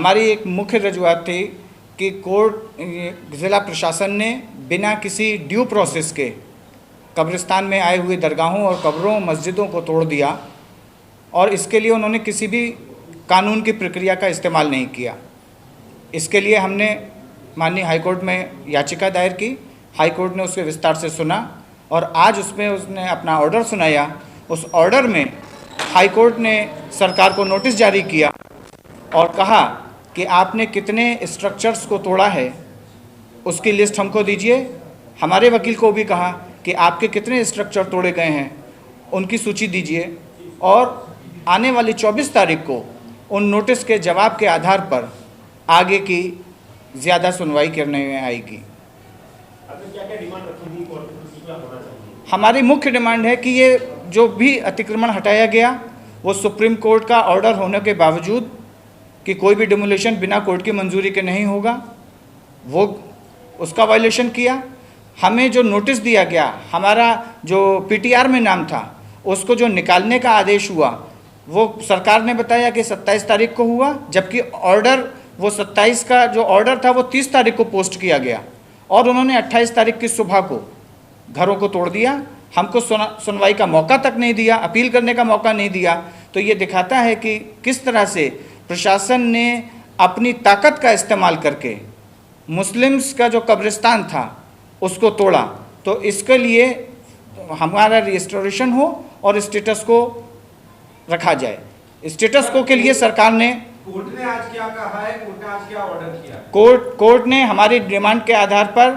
हमारी एक मुख्य रजूआत थी कि ज़िला प्रशासन ने बिना किसी ड्यू प्रोसेस के कब्रिस्तान में आए हुए दरगाहों और कब्रों मस्जिदों को तोड़ दिया और इसके लिए उन्होंने किसी भी कानून की प्रक्रिया का इस्तेमाल नहीं किया। इसके लिए हमने माननीय हाईकोर्ट में याचिका दायर की। हाईकोर्ट ने उसके विस्तार से सुना और आज उसमें उसने अपना ऑर्डर सुनाया। उस ऑर्डर में हाईकोर्ट ने सरकार को नोटिस जारी किया और कहा कि आपने कितने स्ट्रक्चर्स को तोड़ा है उसकी लिस्ट हमको दीजिए। हमारे वकील को भी कहा कि आपके कितने स्ट्रक्चर तोड़े गए हैं उनकी सूची दीजिए और आने वाली 24 तारीख को उन नोटिस के जवाब के आधार पर आगे की ज़्यादा सुनवाई करने में आएगी। हमारी मुख्य डिमांड है कि ये जो भी अतिक्रमण हटाया गया वो सुप्रीम कोर्ट का ऑर्डर होने के बावजूद कि कोई भी डिमोलिशन बिना कोर्ट की मंजूरी के नहीं होगा, वो उसका वायलेशन किया। हमें जो नोटिस दिया गया, हमारा जो पीटीआर में नाम था उसको जो निकालने का आदेश हुआ वो सरकार ने बताया कि 27 तारीख को हुआ, जबकि ऑर्डर वो 27 का जो ऑर्डर था वो 30 तारीख को पोस्ट किया गया और उन्होंने 28 तारीख की सुबह को घरों को तोड़ दिया। हमको सुनवाई का मौका तक नहीं दिया, अपील करने का मौका नहीं दिया। तो ये दिखाता है कि किस तरह से प्रशासन ने अपनी ताकत का इस्तेमाल करके मुस्लिम्स का जो कब्रिस्तान था उसको तोड़ा। तो इसके लिए हमारा रिस्टोरेशन हो और स्टेटस को रखा जाए। स्टेटस को के लिए सरकार ने कोर्ट ने आज क्या कहा है, कोर्ट ने आज क्या ऑर्डर किया? कोर्ट ने हमारी डिमांड के आधार पर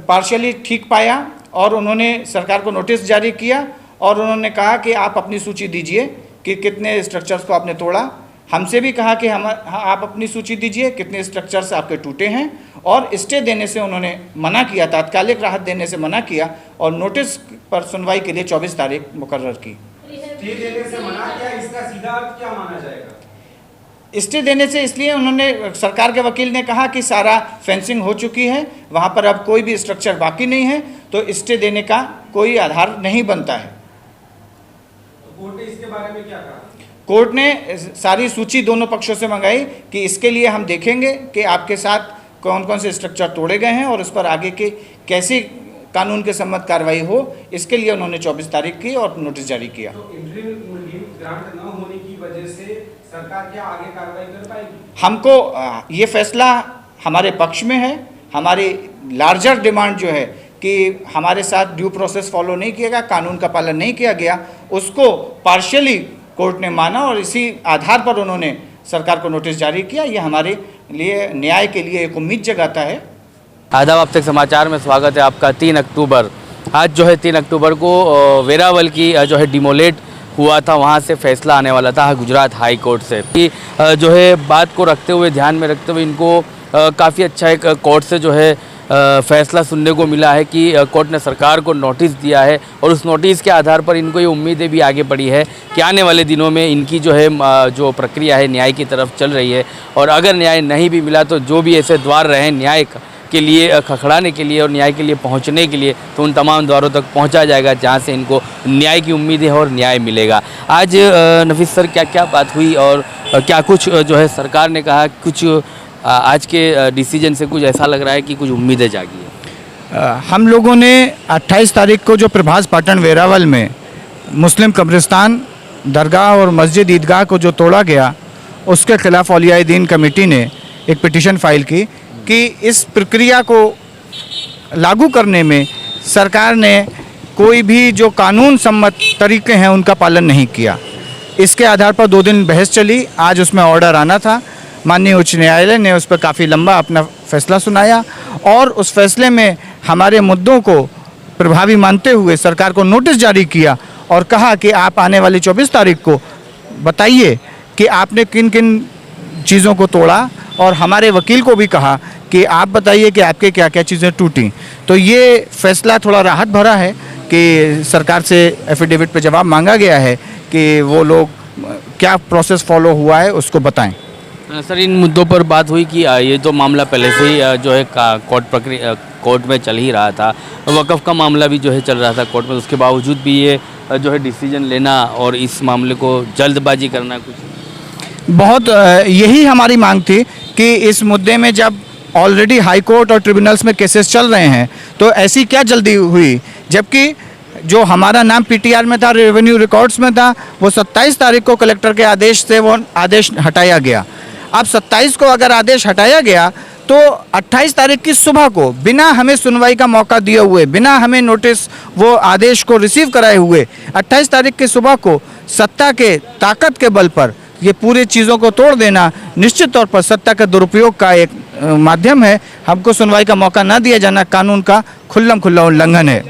पार्शियली ठीक पाया और उन्होंने सरकार को नोटिस जारी किया और उन्होंने कहा कि आप अपनी सूची दीजिए कि कितने स्ट्रक्चर्स को आपने तोड़ा। हमसे भी कहा कि आप अपनी सूची दीजिए कितने स्ट्रक्चर्स आपके टूटे हैं और स्टे देने से उन्होंने मना किया, तात्कालिक राहत देने से मना किया और नोटिस पर सुनवाई के लिए 24 तारीख मुकर्रर की। स्टे देने से मना किया, इसका सीधा अर्थ क्या माना जाएगा? स्टे देने से इसलिए उन्होंने, सरकार के वकील ने कहा कि सारा फेंसिंग हो चुकी है, वहाँ पर अब कोई भी स्ट्रक्चर बाकी नहीं है, तो स्टे देने का कोई आधार नहीं बनता है। तो कोर्ट ने इसके बारे में क्या कहा? कोर्ट ने सारी सूची दोनों पक्षों से मंगाई कि इसके लिए हम देखेंगे कि आपके साथ कौन कौन से स्ट्रक्चर तोड़े गए हैं और उस पर आगे के कैसी कानून के सम्मत कार्रवाई हो, इसके लिए उन्होंने 24 तारीख की और नोटिस जारी किया। तो इंटरिम ग्रांट न होने की वजह से सरकार क्या आगे कार्रवाई कर पाएगी? हमको ये फैसला हमारे पक्ष में है। हमारी लार्जर डिमांड जो है कि हमारे साथ ड्यू प्रोसेस फॉलो नहीं किया गया, कानून का पालन नहीं किया गया, उसको पार्शियली कोर्ट ने माना और इसी आधार पर उन्होंने सरकार को नोटिस जारी किया। ये हमारे लिए न्याय के लिए एक उम्मीद जगाता है। आदाब, अब तक समाचार में स्वागत है आपका। 3 अक्टूबर, आज जो है 3 अक्टूबर को वेरावल की जो है डिमोलेट हुआ था, वहाँ से फैसला आने वाला था गुजरात हाई कोर्ट से कि जो है बात को रखते हुए, ध्यान में रखते हुए इनको काफ़ी अच्छा एक कोर्ट से जो है फैसला सुनने को मिला है कि कोर्ट ने सरकार को नोटिस दिया है और उस नोटिस के आधार पर इनको ये उम्मीदें भी आगे बढ़ी है कि आने वाले दिनों में इनकी जो है जो प्रक्रिया है न्याय की तरफ चल रही है और अगर न्याय नहीं भी मिला तो जो भी ऐसे द्वार रहे न्याय के लिए खखड़ाने के लिए और न्याय के लिए पहुंचने के लिए, तो उन तमाम द्वारों तक पहुंचा जाएगा जहां से इनको न्याय की उम्मीद है और न्याय मिलेगा। आज नफीस सर, क्या क्या बात हुई और क्या कुछ जो है सरकार ने कहा, कुछ आज के डिसीजन से कुछ ऐसा लग रहा है कि कुछ उम्मीदें जागी है? हम लोगों ने 28 तारीख को जो प्रभास पाटन वेरावल में मुस्लिम कब्रिस्तान, दरगाह और मस्जिद ईदगाह को जो तोड़ा गया, उसके खिलाफ औलियाए दीन कमेटी ने एक पिटीशन फाइल की कि इस प्रक्रिया को लागू करने में सरकार ने कोई भी जो कानून सम्मत तरीके हैं उनका पालन नहीं किया। इसके आधार पर 2 दिन बहस चली। आज उसमें ऑर्डर आना था। माननीय उच्च न्यायालय ने उस पर काफ़ी लंबा अपना फैसला सुनाया और उस फैसले में हमारे मुद्दों को प्रभावी मानते हुए सरकार को नोटिस जारी किया और कहा कि आप आने वाली 24 तारीख को बताइए कि आपने किन किन चीज़ों को तोड़ा और हमारे वकील को भी कहा कि आप बताइए कि आपके क्या क्या चीज़ें टूटी। तो ये फैसला थोड़ा राहत भरा है कि सरकार से एफिडेविट पे जवाब मांगा गया है कि वो लोग क्या प्रोसेस फॉलो हुआ है उसको बताएं। सर, इन मुद्दों पर बात हुई कि ये तो मामला पहले से ही जो है कोर्ट में चल ही रहा था, वक़्फ़ का मामला भी जो है चल रहा था कोर्ट में, उसके बावजूद भी ये जो है डिसीजन लेना और इस मामले को जल्दबाजी करना कुछ बहुत यही हमारी मांग थी कि इस मुद्दे में जब ऑलरेडी हाई कोर्ट और ट्रिब्यूनल्स में केसेस चल रहे हैं तो ऐसी क्या जल्दी हुई, जबकि जो हमारा नाम पीटीआर में था, रेवेन्यू रिकॉर्ड्स में था, वो 27 तारीख को कलेक्टर के आदेश से वो आदेश हटाया गया। अब 27 को अगर आदेश हटाया गया तो 28 तारीख की सुबह को बिना हमें सुनवाई का मौका दिए हुए, बिना हमें नोटिस वो आदेश को रिसीव कराए हुए 28 तारीख की सुबह को सत्ता के ताकत के बल पर ये पूरी चीज़ों को तोड़ देना निश्चित तौर पर सत्ता का दुरुपयोग का एक माध्यम है। हमको सुनवाई का मौका न दिया जाना कानून का खुल्ला उल्लंघन है।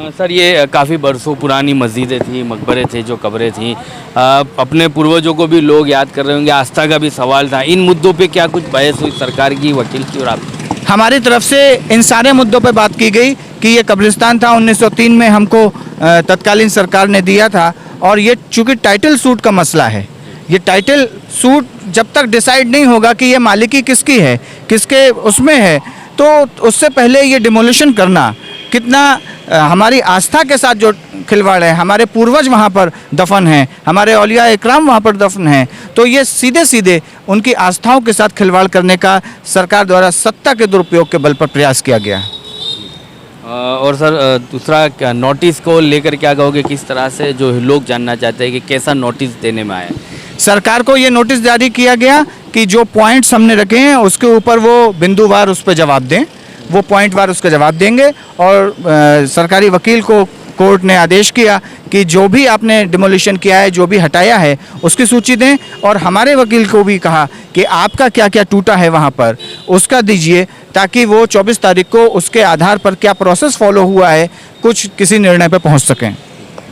सर, ये काफ़ी बरसों पुरानी मस्जिदें थी, मकबरे थे, जो कब्रें थी, अपने पूर्वजों को भी लोग याद कर रहे होंगे, आस्था का भी सवाल था। इन मुद्दों पे क्या कुछ बहस हुई सरकार की, वकील की और आप? हमारी तरफ से इन सारे मुद्दों पे बात की गई कि ये कब्रिस्तान था 1903 में हमको तत्कालीन सरकार ने दिया था, और ये चूँकि टाइटल सूट का मसला है, ये टाइटल सूट जब तक डिसाइड नहीं होगा कि ये मालिकी किसकी है, किसके उसमें है, तो उससे पहले ये डिमोलिशन करना कितना हमारी आस्था के साथ जो खिलवाड़ है। हमारे पूर्वज वहाँ पर दफन हैं, हमारे औलिया इकराम वहाँ पर दफन हैं, तो ये सीधे सीधे उनकी आस्थाओं के साथ खिलवाड़ करने का सरकार द्वारा सत्ता के दुरुपयोग के बल पर प्रयास किया गया है। और सर, दूसरा नोटिस को लेकर क्या कहोगे, किस तरह से जो लोग जानना चाहते हैं कि कैसा नोटिस देने में आया? सरकार को ये नोटिस जारी किया गया कि जो पॉइंट्स हमने रखे हैं उसके ऊपर वो बिंदुवार उस पर जवाब दें, वो पॉइंट वार उसका जवाब देंगे। और सरकारी वकील को कोर्ट ने आदेश किया कि जो भी आपने डिमोलिशन किया है, जो भी हटाया है, उसकी सूची दें। और हमारे वकील को भी कहा कि आपका क्या क्या टूटा है वहाँ पर उसका दीजिए, ताकि वो 24 तारीख को उसके आधार पर क्या प्रोसेस फॉलो हुआ है कुछ किसी निर्णय पर पहुँच सकें।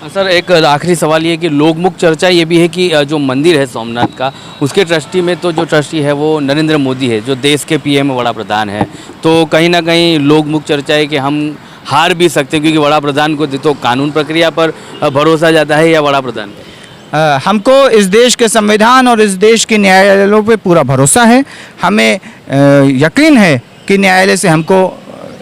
सर, एक आखिरी सवाल ये कि लोकमुख चर्चा ये भी है कि जो मंदिर है सोमनाथ का, उसके ट्रस्टी में तो जो ट्रस्टी है वो नरेंद्र मोदी है, जो देश के पीएम बड़ा प्रधान है। तो कहीं ना कहीं लोकमुख चर्चा है कि हम हार भी सकते हैं, क्योंकि बड़ा प्रधान को तो कानून प्रक्रिया पर भरोसा जाता है या बड़ा प्रधान? हमको इस देश के संविधान और इस देश के न्यायालयों पे पूरा भरोसा है। हमें यकीन है कि न्यायालय से हमको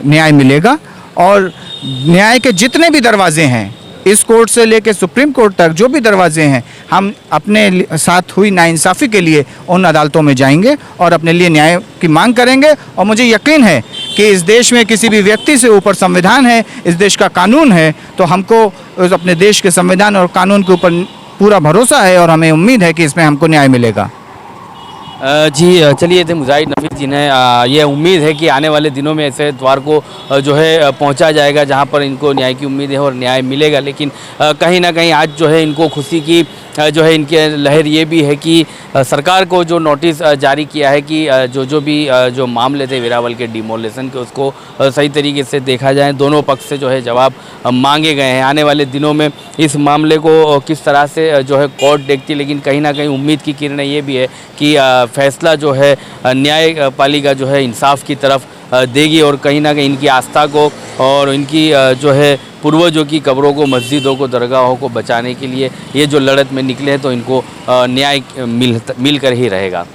न्याय मिलेगा, और न्याय के जितने भी दरवाजे हैं, इस कोर्ट से लेकर सुप्रीम कोर्ट तक जो भी दरवाजे हैं, हम अपने साथ हुई नाइंसाफ़ी के लिए उन अदालतों में जाएंगे और अपने लिए न्याय की मांग करेंगे। और मुझे यकीन है कि इस देश में किसी भी व्यक्ति से ऊपर संविधान है, इस देश का कानून है, तो हमको अपने देश के संविधान और कानून के ऊपर पूरा भरोसा है, और हमें उम्मीद है कि इसमें हमको न्याय मिलेगा। जी, चलिए, थे मुजाहिद नफीस जी ने ये उम्मीद है कि आने वाले दिनों में ऐसे द्वार को जो है पहुंचा जाएगा जहां पर इनको न्याय की उम्मीद है और न्याय मिलेगा। लेकिन कहीं ना कहीं आज जो है इनको खुशी की जो है इनके लहर ये भी है कि सरकार को जो नोटिस जारी किया है कि जो भी जो मामले थे वेरावल के डिमोलेशन के, उसको सही तरीके से देखा जाए। दोनों पक्ष से जो है जवाब मांगे गए हैं। आने वाले दिनों में इस मामले को किस तरह से जो है कोर्ट देखती है, लेकिन कहीं ना कहीं उम्मीद की किरणें ये भी है कि फैसला जो है न्यायपालिका जो है इंसाफ की तरफ देगी, और कहीं ना कहीं इनकी आस्था को और इनकी जो है पूर्वजों की कब्रों को, मस्जिदों को, दरगाहों को बचाने के लिए ये जो लड़त में निकले हैं, तो इनको न्याय मिलकर ही रहेगा।